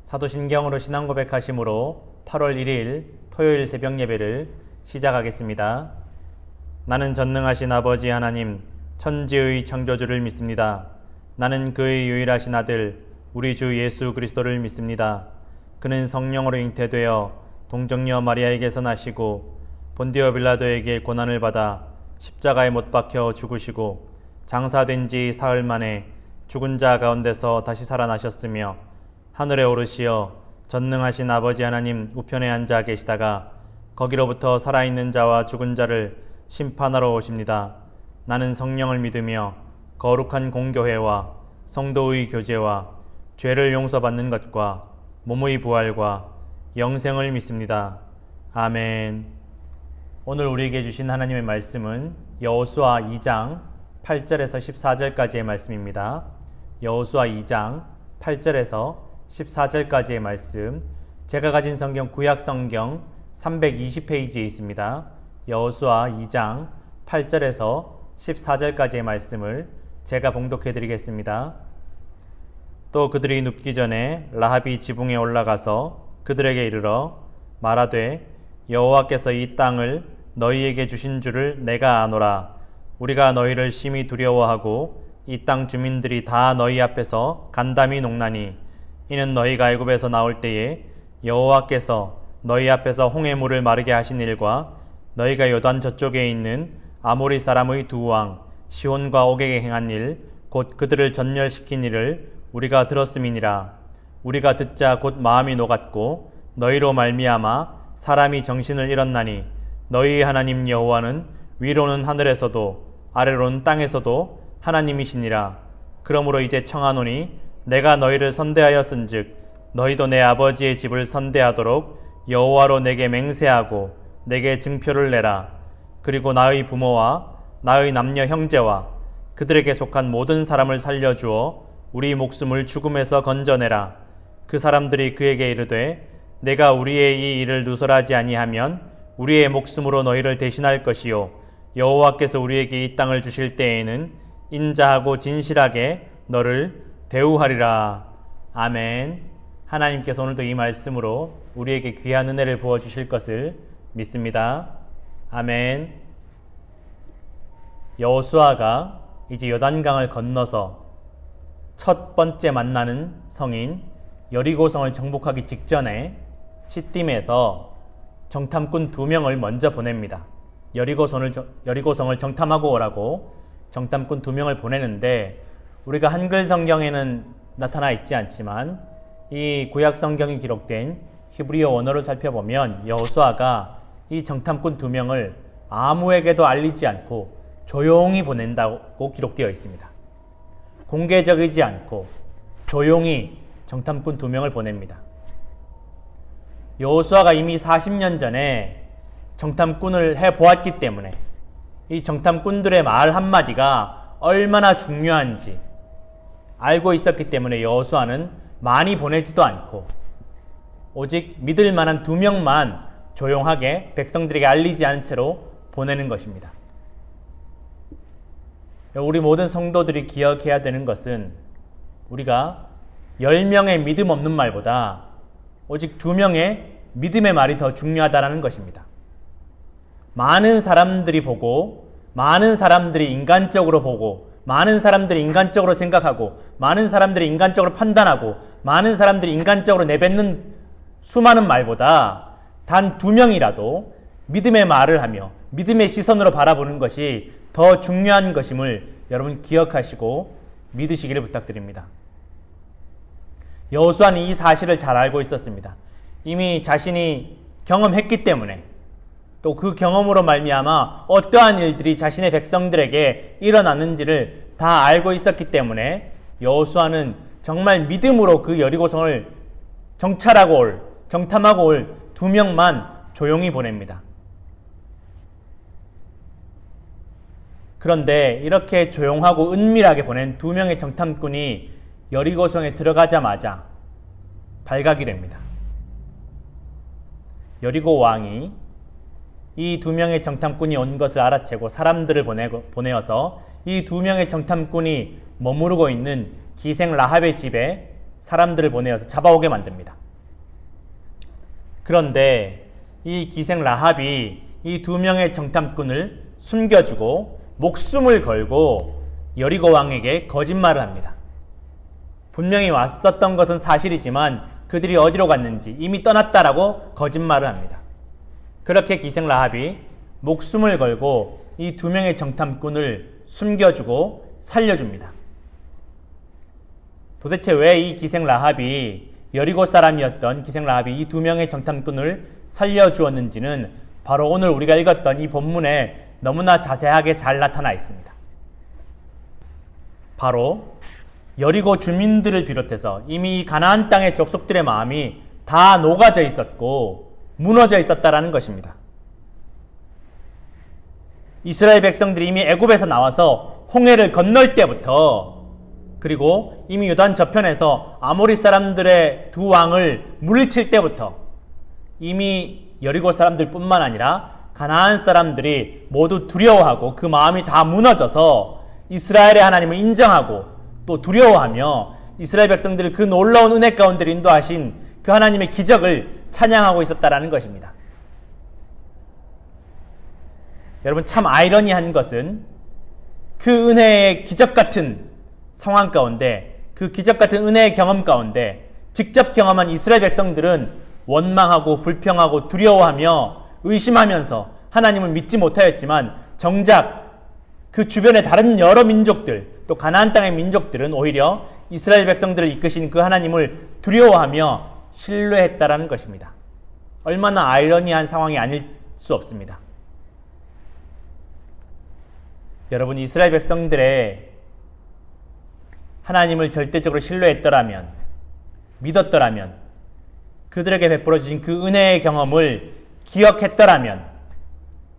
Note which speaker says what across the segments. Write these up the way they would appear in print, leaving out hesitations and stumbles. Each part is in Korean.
Speaker 1: 사도신경으로 신앙 고백하심으로 8월 1일 토요일 새벽 예배를 시작하겠습니다. 나는 전능하신 아버지 하나님, 천지의 창조주를 믿습니다. 나는 그의 유일하신 아들, 우리 주 예수 그리스도를 믿습니다. 그는 성령으로 잉태되어 동정녀 마리아에게서 나시고 본디오 빌라도에게 고난을 받아 십자가에 못 박혀 죽으시고 장사된 지 사흘 만에 죽은 자 가운데서 다시 살아나셨으며 하늘에 오르시어 전능하신 아버지 하나님 우편에 앉아 계시다가 거기로부터 살아있는 자와 죽은 자를 심판하러 오십니다. 나는 성령을 믿으며 거룩한 공교회와 성도의 교제와 죄를 용서받는 것과 몸의 부활과 영생을 믿습니다. 아멘. 오늘 우리에게 주신 하나님의 말씀은 여호수아 2장 8절에서 14절까지의 말씀입니다. 여호수아 2장 8절에서 14절까지의 말씀, 제가 가진 성경 구약 성경 320페이지에 있습니다. 여호수아 2장 8절에서 14절까지의 말씀을 제가 봉독해 드리겠습니다. 또 그들이 눕기 전에 라합이 지붕에 올라가서 그들에게 이르러 말하되 여호와께서 이 땅을 너희에게 주신 줄을 내가 아노라. 우리가 너희를 심히 두려워하고 이 땅 주민들이 다 너희 앞에서 간담이 녹나니 이는 너희가 애굽에서 나올 때에 여호와께서 너희 앞에서 홍해 물을 마르게 하신 일과 너희가 요단 저쪽에 있는 아모리 사람의 두 왕 시온과 옥에게 행한 일 곧 그들을 전멸시킨 일을 우리가 들었음이니라. 우리가 듣자 곧 마음이 녹았고 너희로 말미암아 사람이 정신을 잃었나니 너희 하나님 여호와는 위로는 하늘에서도 아래로는 땅에서도 하나님이시니라. 그러므로 이제 청하노니 내가 너희를 선대하였은즉 너희도 내 아버지의 집을 선대하도록 여호와로 내게 맹세하고 내게 증표를 내라. 그리고 나의 부모와 나의 남녀 형제와 그들에게 속한 모든 사람을 살려주어 우리 목숨을 죽음에서 건져내라. 그 사람들이 그에게 이르되 내가 우리의 이 일을 누설하지 아니하면 우리의 목숨으로 너희를 대신할 것이요 여호와께서 우리에게 이 땅을 주실 때에는 인자하고 진실하게 너를 대우하리라. 아멘. 하나님께서 오늘도 이 말씀으로 우리에게 귀한 은혜를 부어주실 것을 믿습니다. 아멘. 여호수아가 이제 요단강을 건너서 첫 번째 만나는 성인 여리고성을 정복하기 직전에 시딤에서 정탐꾼 2명을 먼저 보냅니다. 여리고성을 정탐하고 오라고 정탐꾼 2명을 보내는데 우리가 한글 성경에는 나타나 있지 않지만 이 구약 성경이 기록된 히브리어 원어를 살펴보면 여호수아가 이 정탐꾼 2명을 아무에게도 알리지 않고 조용히 보낸다고 기록되어 있습니다. 공개적이지 않고 조용히 정탐꾼 2명을 보냅니다. 여호수아가 이미 40년 전에 정탐꾼을 해보았기 때문에 이 정탐꾼들의 말 한마디가 얼마나 중요한지 알고 있었기 때문에 여호수아는 많이 보내지도 않고 오직 믿을 만한 2명만 조용하게 백성들에게 알리지 않은 채로 보내는 것입니다. 우리 모든 성도들이 기억해야 되는 것은 우리가 10명의 믿음 없는 말보다 오직 2명의 믿음의 말이 더 중요하다는 것입니다. 많은 사람들이 보고 많은 사람들이 인간적으로 보고 많은 사람들이 인간적으로 생각하고 많은 사람들이 인간적으로 판단하고 많은 사람들이 인간적으로 내뱉는 수많은 말보다 단 2명이라도 믿음의 말을 하며 믿음의 시선으로 바라보는 것이 더 중요한 것임을 여러분 기억하시고 믿으시기를 부탁드립니다. 여호수아는 이 사실을 잘 알고 있었습니다. 이미 자신이 경험했기 때문에 또 그 경험으로 말미암아 어떠한 일들이 자신의 백성들에게 일어났는지를 다 알고 있었기 때문에 여호수아는 정말 믿음으로 그 여리고성을 정탐하고 올 2명만 조용히 보냅니다. 그런데 이렇게 조용하고 은밀하게 보낸 2명의 정탐꾼이 여리고성에 들어가자마자 발각이 됩니다. 여리고 왕이 이 2명의 정탐꾼이 온 것을 알아채고 사람들을 보내어서 이 2명의 정탐꾼이 머무르고 있는 기생 라합의 집에 사람들을 보내어서 잡아오게 만듭니다. 그런데 이 기생 라합이 이 두 명의 정탐꾼을 숨겨주고 목숨을 걸고 여리고 왕에게 거짓말을 합니다. 분명히 왔었던 것은 사실이지만 그들이 어디로 갔는지 이미 떠났다라고 거짓말을 합니다. 그렇게 기생 라합이 목숨을 걸고 이 두 명의 정탐꾼을 숨겨주고 살려줍니다. 도대체 왜 이 기생 라합이 여리고 사람이었던 기생 라합이 이 두 명의 정탐꾼을 살려주었는지는 바로 오늘 우리가 읽었던 이 본문에 너무나 자세하게 잘 나타나 있습니다. 바로 여리고 주민들을 비롯해서 이미 가나안 땅의 족속들의 마음이 다 녹아져 있었고 무너져 있었다라는 것입니다. 이스라엘 백성들이 이미 애굽에서 나와서 홍해를 건널 때부터, 그리고 이미 요단 저편에서 아모리 사람들의 두 왕을 물리칠 때부터 이미 여리고 사람들뿐만 아니라 가나안 사람들이 모두 두려워하고 그 마음이 다 무너져서 이스라엘의 하나님을 인정하고 또 두려워하며 이스라엘 백성들을 그 놀라운 은혜 가운데 인도하신 그 하나님의 기적을 찬양하고 있었다라는 것입니다. 여러분, 참 아이러니한 것은 그 은혜의 기적 같은 상황 가운데, 그 기적 같은 은혜의 경험 가운데 직접 경험한 이스라엘 백성들은 원망하고 불평하고 두려워하며 의심하면서 하나님을 믿지 못하였지만, 정작 그 주변의 다른 여러 민족들, 또 가나안 땅의 민족들은 오히려 이스라엘 백성들을 이끄신 그 하나님을 두려워하며 신뢰했다라는 것입니다. 얼마나 아이러니한 상황이 아닐 수 없습니다. 여러분, 이스라엘 백성들의 하나님을 절대적으로 신뢰했더라면, 믿었더라면, 그들에게 베풀어 주신 그 은혜의 경험을 기억했더라면,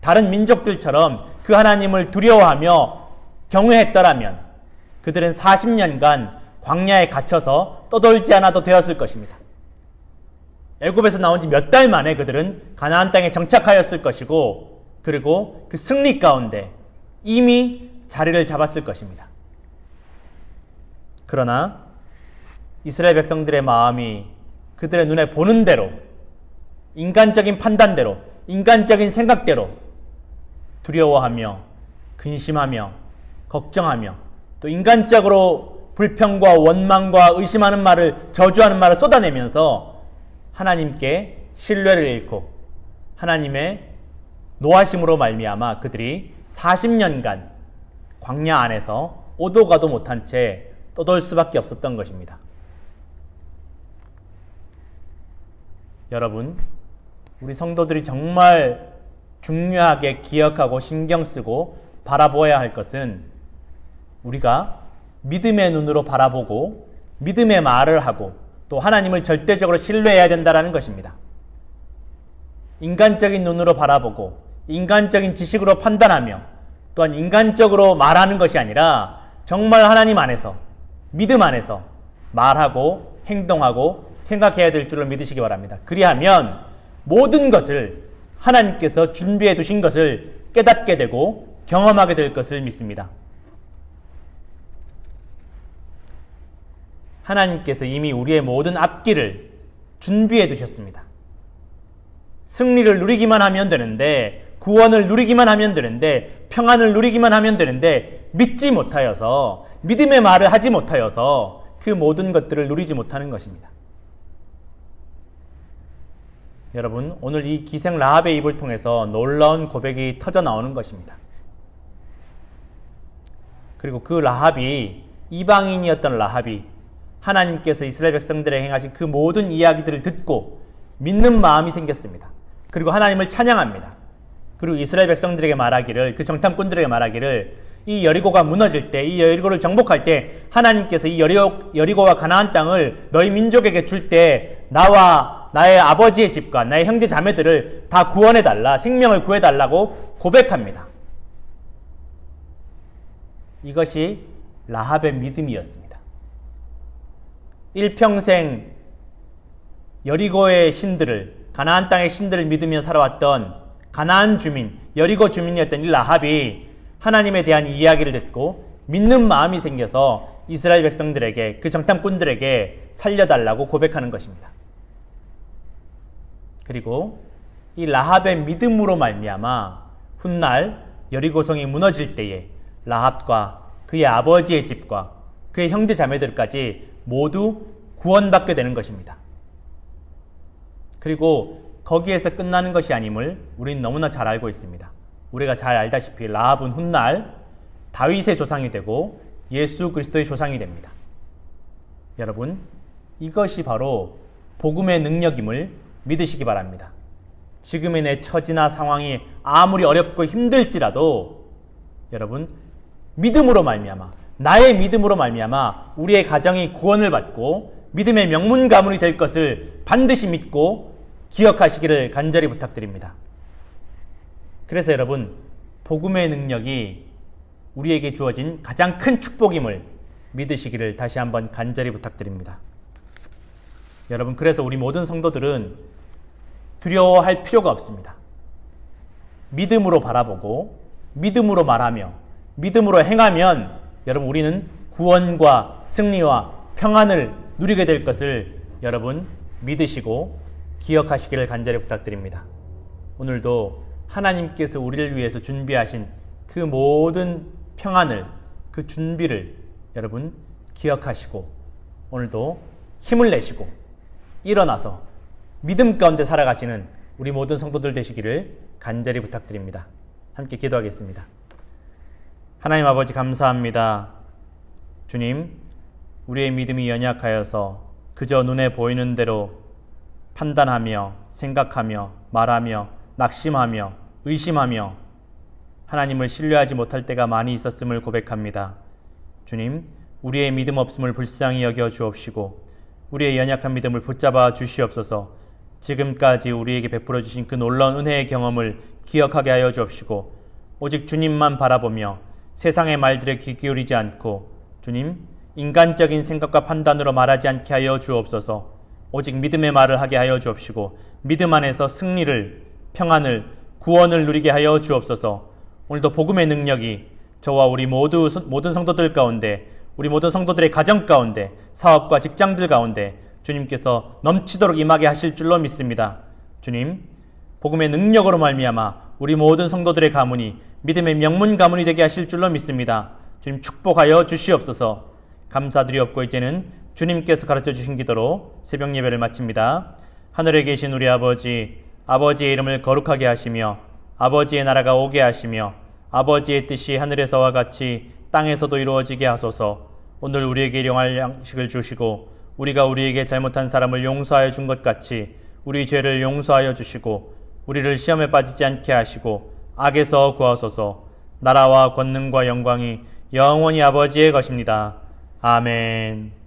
Speaker 1: 다른 민족들처럼 그 하나님을 두려워하며 경외했더라면 그들은 40년간 광야에 갇혀서 떠돌지 않아도 되었을 것입니다. 애굽에서 나온 지 몇 달 만에 그들은 가나안 땅에 정착하였을 것이고, 그리고 그 승리 가운데 이미 자리를 잡았을 것입니다. 그러나 이스라엘 백성들의 마음이 그들의 눈에 보는 대로, 인간적인 판단대로, 인간적인 생각대로 두려워하며 근심하며 걱정하며 또 인간적으로 불평과 원망과 의심하는 말을, 저주하는 말을 쏟아내면서 하나님께 신뢰를 잃고 하나님의 노하심으로 말미암아 그들이 40년간 광야 안에서 오도 가도 못한 채 떠돌 수밖에 없었던 것입니다. 여러분, 우리 성도들이 정말 중요하게 기억하고 신경 쓰고 바라보아야 할 것은, 우리가 믿음의 눈으로 바라보고 믿음의 말을 하고 또 하나님을 절대적으로 신뢰해야 된다는 것입니다. 인간적인 눈으로 바라보고 인간적인 지식으로 판단하며 또한 인간적으로 말하는 것이 아니라 정말 하나님 안에서, 믿음 안에서 말하고 행동하고 생각해야 될 줄을 믿으시기 바랍니다. 그리하면 모든 것을 하나님께서 준비해 두신 것을 깨닫게 되고 경험하게 될 것을 믿습니다. 하나님께서 이미 우리의 모든 앞길을 준비해 두셨습니다. 승리를 누리기만 하면 되는데, 구원을 누리기만 하면 되는데, 평안을 누리기만 하면 되는데, 믿지 못하여서, 믿음의 말을 하지 못하여서 그 모든 것들을 누리지 못하는 것입니다. 여러분, 오늘 이 기생 라합의 입을 통해서 놀라운 고백이 터져 나오는 것입니다. 그리고 그 라합이, 이방인이었던 라합이 하나님께서 이스라엘 백성들에 행하신 그 모든 이야기들을 듣고 믿는 마음이 생겼습니다. 그리고 하나님을 찬양합니다. 그리고 이스라엘 백성들에게 말하기를, 그 정탐꾼들에게 말하기를, 이 여리고가 무너질 때, 이 여리고를 정복할 때 하나님께서 이 여리고와 가나안 땅을 너희 민족에게 줄 때 나와 나의 아버지의 집과 나의 형제 자매들을 다 구원해달라, 생명을 구해달라고 고백합니다. 이것이 라합의 믿음이었습니다. 일평생 여리고의 신들을, 가나안 땅의 신들을 믿으며 살아왔던 가나안 주민, 여리고 주민이었던 이 라합이 하나님에 대한 이야기를 듣고 믿는 마음이 생겨서 이스라엘 백성들에게, 그 정탐꾼들에게 살려달라고 고백하는 것입니다. 그리고 이 라합의 믿음으로 말미암아 훗날 여리고성이 무너질 때에 라합과 그의 아버지의 집과 그의 형제 자매들까지 모두 구원받게 되는 것입니다. 그리고 거기에서 끝나는 것이 아님을 우리는 너무나 잘 알고 있습니다. 우리가 잘 알다시피 라합은 훗날 다윗의 조상이 되고 예수 그리스도의 조상이 됩니다. 여러분, 이것이 바로 복음의 능력임을 믿으시기 바랍니다. 지금의 내 처지나 상황이 아무리 어렵고 힘들지라도 여러분, 믿음으로 말미암아, 나의 믿음으로 말미암아 우리의 가정이 구원을 받고 믿음의 명문 가문이 될 것을 반드시 믿고 기억하시기를 간절히 부탁드립니다. 그래서 여러분, 복음의 능력이 우리에게 주어진 가장 큰 축복임을 믿으시기를 다시 한번 간절히 부탁드립니다. 여러분, 그래서 우리 모든 성도들은 두려워할 필요가 없습니다. 믿음으로 바라보고 믿음으로 말하며 믿음으로 행하면 여러분, 우리는 구원과 승리와 평안을 누리게 될 것을 여러분 믿으시고 기억하시기를 간절히 부탁드립니다. 오늘도 하나님께서 우리를 위해서 준비하신 그 모든 평안을, 그 준비를 여러분 기억하시고 오늘도 힘을 내시고 일어나서 믿음 가운데 살아가시는 우리 모든 성도들 되시기를 간절히 부탁드립니다. 함께 기도하겠습니다. 하나님 아버지, 감사합니다. 주님, 우리의 믿음이 연약하여서 그저 눈에 보이는 대로 판단하며 생각하며 말하며 낙심하며 의심하며 하나님을 신뢰하지 못할 때가 많이 있었음을 고백합니다. 주님, 우리의 믿음 없음을 불쌍히 여겨 주옵시고 우리의 연약한 믿음을 붙잡아 주시옵소서. 지금까지 우리에게 베풀어 주신 그 놀라운 은혜의 경험을 기억하게 하여 주옵시고 오직 주님만 바라보며 세상의 말들에 귀 기울이지 않고 주님, 인간적인 생각과 판단으로 말하지 않게 하여 주옵소서. 오직 믿음의 말을 하게 하여 주옵시고 믿음 안에서 승리를, 평안을, 구원을 누리게 하여 주옵소서. 오늘도 복음의 능력이 저와 우리 모든 성도들 가운데, 우리 모든 성도들의 가정 가운데, 사업과 직장들 가운데 주님께서 넘치도록 임하게 하실 줄로 믿습니다. 주님, 복음의 능력으로 말미암아 우리 모든 성도들의 가문이 믿음의 명문 가문이 되게 하실 줄로 믿습니다. 주님, 축복하여 주시옵소서. 감사드리옵고 이제는 주님께서 가르쳐 주신 기도로 새벽 예배를 마칩니다. 하늘에 계신 우리 아버지, 아버지의 이름을 거룩하게 하시며 아버지의 나라가 오게 하시며 아버지의 뜻이 하늘에서와 같이 땅에서도 이루어지게 하소서. 오늘 우리에게 일용할 양식을 주시고 우리가 우리에게 잘못한 사람을 용서하여 준 것 같이 우리 죄를 용서하여 주시고 우리를 시험에 빠지지 않게 하시고 악에서 구하소서. 나라와 권능과 영광이 영원히 아버지의 것입니다. 아멘.